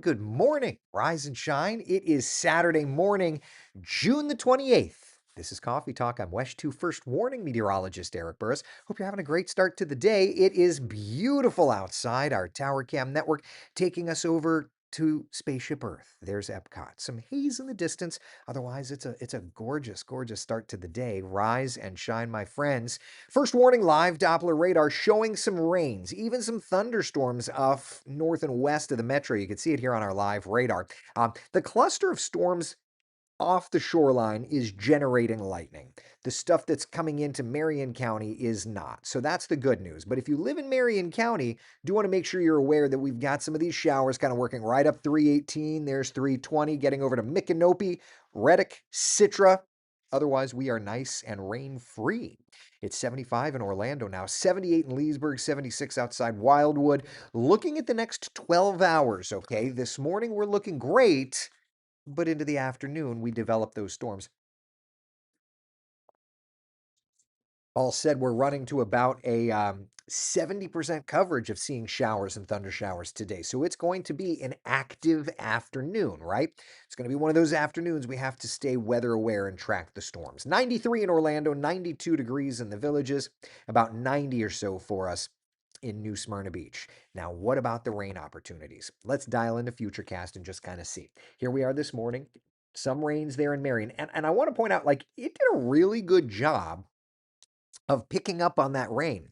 good morning. Rise and shine. It is Saturday morning, June the 28th. This is Coffee Talk. I'm West 2 First Warning Meteorologist Eric Burris. Hope you're having a great start to the day. It is beautiful outside. Our Tower Cam network taking us over to Spaceship Earth. There's Epcot. Some haze in the distance. Otherwise, it's a gorgeous, gorgeous start to the day. Rise and shine, my friends. First warning, live Doppler radar showing some rains, even some thunderstorms off north and west of the metro. You can see it here on our live radar. The cluster of storms off the shoreline is generating lightning. The stuff that's coming into Marion County is not. So that's the good news. But if you live in Marion County, do want to make sure you're aware that we've got some of these showers kind of working right up 318. There's 320 getting over to Micanopy, Reddick, Citra. Otherwise, we are nice and rain-free. It's 75 in Orlando now, 78 in Leesburg, 76 outside Wildwood. Looking at the next 12 hours, okay? This morning we're looking great, but into the afternoon, we develop those storms. All said, we're running to about a 70% coverage of seeing showers and thunder showers today. So it's going to be an active afternoon, right? It's going to be one of those afternoons we have to stay weather aware and track the storms. 93 in Orlando, 92 degrees in the Villages, about 90 or so for us in New Smyrna Beach. Now, what about the rain opportunities? Let's dial into Futurecast and just kind of see. Here we are this morning. Some rains there in Marion. And I want to point out, like, it did a really good job of picking up on that rain.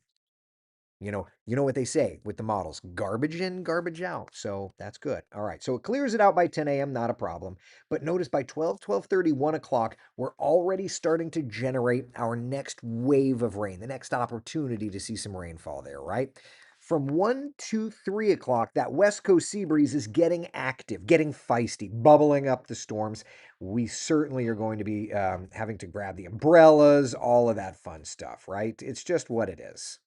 You know what they say with the models, garbage in, garbage out. So that's good. All right. So it clears it out by 10 a.m., not a problem. But notice by 12, 12:30, 1 o'clock, we're already starting to generate our next wave of rain, the next opportunity to see some rainfall there, right? From 1 to 3 o'clock, that west coast sea breeze is getting active, getting feisty, bubbling up the storms. We certainly are going to be having to grab the umbrellas, all of that fun stuff, right? It's just what it is.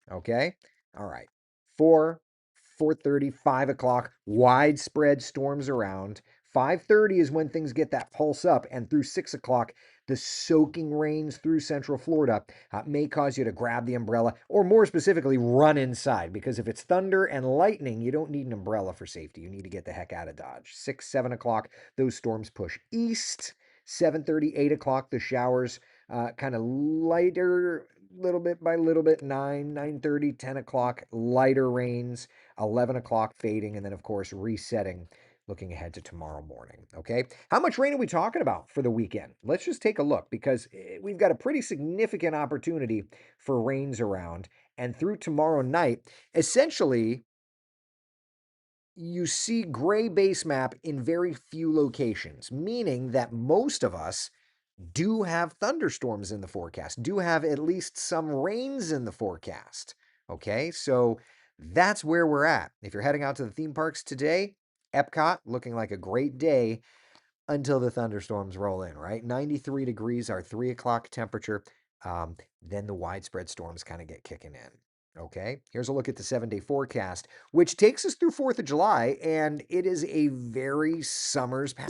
Okay. All right. 4, 4:30, 5 o'clock, widespread storms around. 5:30 is when things get that pulse up, and through 6 o'clock, the soaking rains through central Florida may cause you to grab the umbrella, or more specifically, run inside. Because if it's thunder and lightning, you don't need an umbrella for safety. You need to get the heck out of Dodge. 6, 7 o'clock, those storms push east. 7:30, 8 o'clock, the showers kind of lighter little bit by little bit. 9, 9:30, 10 o'clock, lighter rains. 11 o'clock fading, and then of course resetting, looking ahead to tomorrow morning. Okay, how much rain are we talking about for the weekend? Let's just take a look, because we've got a pretty significant opportunity for rains around, and through tomorrow night, essentially you see gray base map in very few locations, meaning that most of us do have thunderstorms in the forecast, do have at least some rains in the forecast. Okay, so that's where we're at. If you're heading out to the theme parks today, Epcot looking like a great day until the thunderstorms roll in, right? 93 degrees, our 3 o'clock temperature. Then the widespread storms kind of get kicking in. Okay, here's a look at the 7-day forecast, which takes us through 4th of July, and it is a very summers pattern.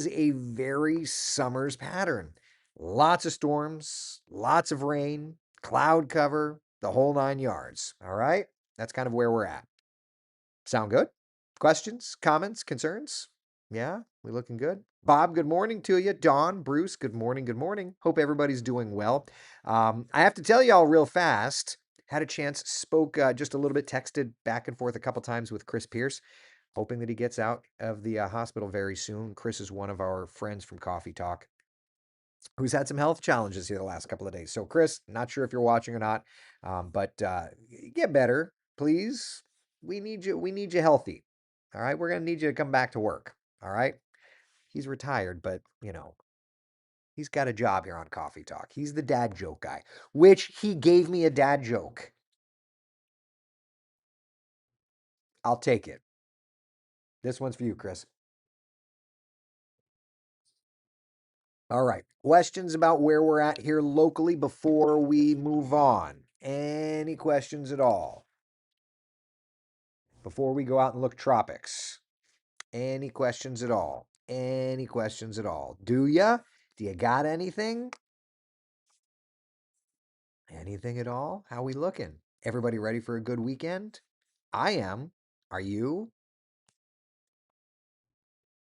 Lots of storms, lots of rain, cloud cover, the whole 9 yards. All right, that's kind of where we're at. Sound good? Questions, comments, concerns? Yeah, we looking good? Bob, good morning to you. Dawn, Bruce, good morning. Good morning. Hope everybody's doing well. I have to tell y'all real fast. Had a chance, spoke just a little bit, texted back and forth a couple times with Chris Pierce, hoping that he gets out of the hospital very soon. Chris is one of our friends from Coffee Talk who's had some health challenges here the last couple of days. So, Chris, not sure if you're watching or not, but get better, please. We need you. We need you healthy. All right. We're gonna need you to come back to work. All right. He's retired, but he's got a job here on Coffee Talk. He's the dad joke guy, which he gave me a dad joke. I'll take it. This one's for you, Chris. All right. Questions about where we're at here locally before we move on? Any questions at all? Before we go out and look tropics? Any questions at all? Any questions at all? Do ya? Do you got anything? Anything at all? How we looking? Everybody ready for a good weekend? I am. Are you?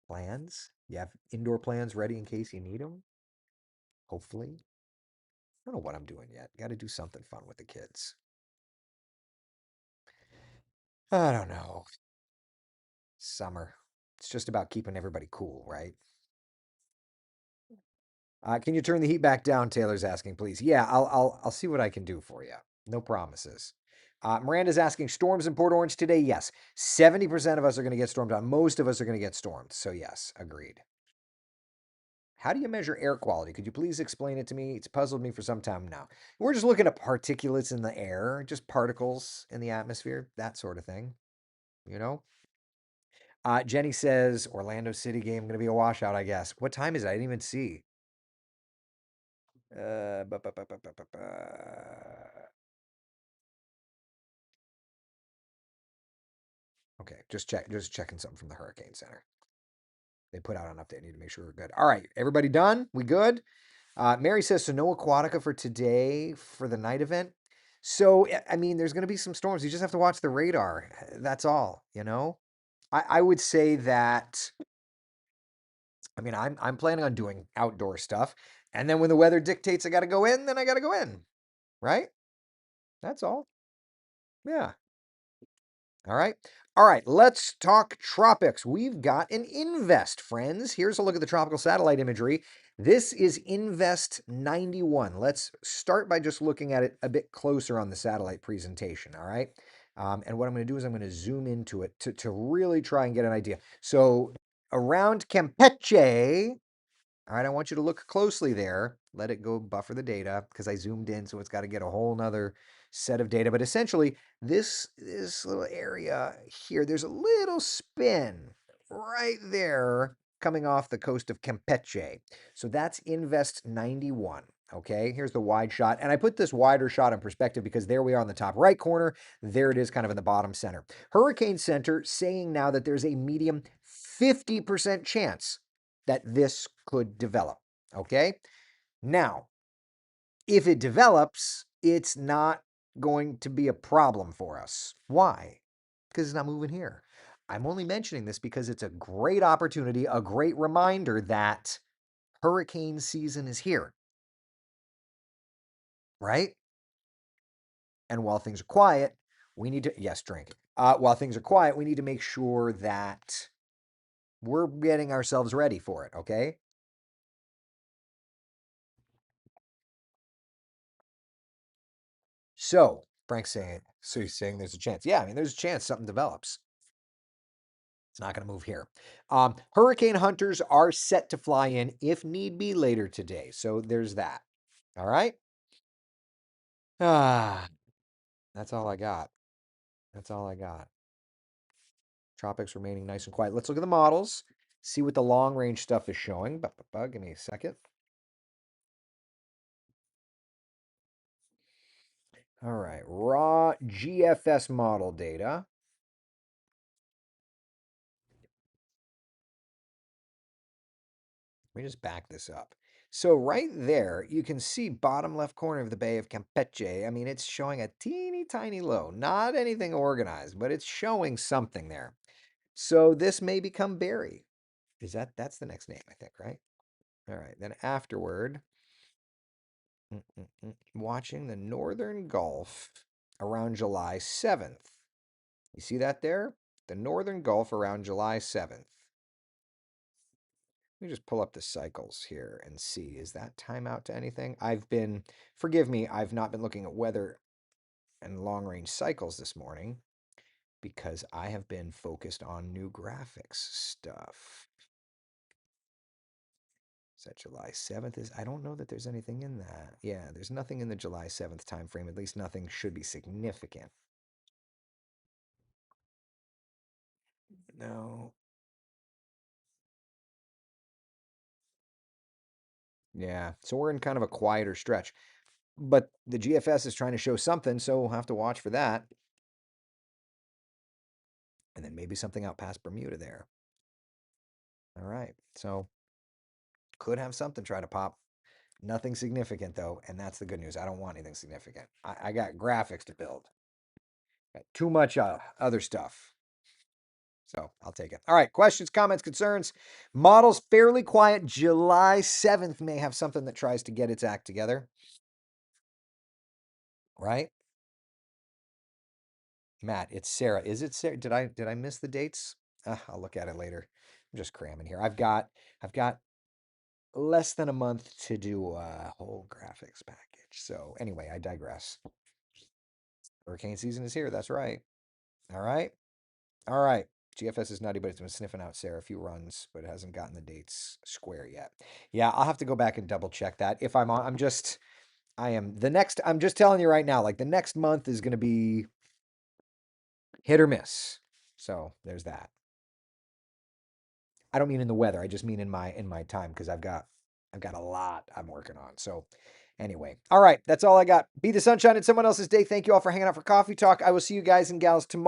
Plans? You have indoor plans ready in case you need them? Hopefully. I don't know what I'm doing yet. Got to do something fun with the kids. I don't know. Summer. It's just about keeping everybody cool, right? Can you turn the heat back down? Taylor's asking, please. Yeah, I'll see what I can do for you. No promises. Miranda's asking, storms in Port Orange today? Yes. 70% of us are going to get stormed on. Most of us are going to get stormed. So yes, agreed. How do you measure air quality? Could you please explain it to me? It's puzzled me for some time now. We're just looking at particulates in the air, just particles in the atmosphere, that sort of thing. You know? Jenny says, Orlando City game going to be a washout, I guess. What time is it? I didn't even see. Bu- bu- bu- bu- bu- bu- bu- Okay, just checking something from the Hurricane Center. They put out an update. I need to make sure we're good. All right, everybody done? We good? Mary says, so no Aquatica for today for the night event. So, I mean, there's going to be some storms. You just have to watch the radar. That's all, you know? I would say that, I mean, I'm planning on doing outdoor stuff. And then when the weather dictates I got to go in, then I got to go in, right? That's all. Yeah. All right. All right. Let's talk tropics. We've got an Invest, friends. Here's a look at the tropical satellite imagery. This is Invest 91. Let's start by just looking at it a bit closer on the satellite presentation. All right. And what I'm going to do is I'm going to zoom into it to really try and get an idea. So around Campeche, all right, I want you to look closely there. Let it go buffer the data because I zoomed in, so it's got to get a whole nother set of data. But essentially, this little area here, there's a little spin right there coming off the coast of Campeche. So that's Invest 91. Okay, here's the wide shot. And I put this wider shot in perspective because there we are on the top right corner. There it is kind of in the bottom center. Hurricane Center saying now that there's a medium 50% chance that this could develop. Okay. Now, if it develops, it's not going to be a problem for us. Why? Because it's not moving here. I'm only mentioning this because it's a great opportunity, a great reminder that hurricane season is here, right? And while things are quiet, we need to, yes, drink. While things are quiet, we need to make sure that we're getting ourselves ready for it, okay? So, Frank's saying, so he's saying there's a chance. Yeah, I mean, there's a chance something develops. It's not going to move here. Hurricane hunters are set to fly in if need be later today. So there's that. All right. Ah, that's all I got. That's all I got. Tropics remaining nice and quiet. Let's look at the models, see what the long range stuff is showing. Give me a second. All right. Raw GFS model data. Let me just back this up. So right there, you can see bottom left corner of the Bay of Campeche. I mean, it's showing a teeny tiny low, not anything organized, but it's showing something there. So this may become Berry. That's the next name, I think, right? All right. Then afterward, watching the Northern Gulf around July 7th. You see that there? The Northern Gulf around July 7th. Let me just pull up the cycles here and see. Is that timeout to anything? Forgive me, I've not been looking at weather and long range cycles this morning because I have been focused on new graphics stuff. Is that July 7th? I don't know that there's anything in that. Yeah, there's nothing in the July 7th time frame. At least nothing should be significant. No. Yeah, so we're in kind of a quieter stretch. But the GFS is trying to show something, so we'll have to watch for that. And then maybe something out past Bermuda there. All right. So could have something try to pop. Nothing significant though, and that's the good news. I don't want anything significant. I got graphics to build. Got too much other stuff. So I'll take it. All right. Questions, comments, concerns. Models fairly quiet. July 7th may have something that tries to get its act together. Right? Matt, it's Sarah. Is it Sarah? Did I miss the dates? I'll look at it later. I'm just cramming here. I've got less than a month to do a whole graphics package. So anyway, I digress. Hurricane season is here. That's right. All right. All right. GFS is nutty, but it's been sniffing out Sarah a few runs, but it hasn't gotten the dates square yet. Yeah, I'll have to go back and double check that. If I'm on, I'm just telling you right now, like the next month is going to be hit or miss. So there's that. I don't mean in the weather. I just mean in my time because I've got a lot I'm working on. So anyway, all right, that's all I got. Be the sunshine in someone else's day. Thank you all for hanging out for coffee talk. I will see you guys and gals tomorrow.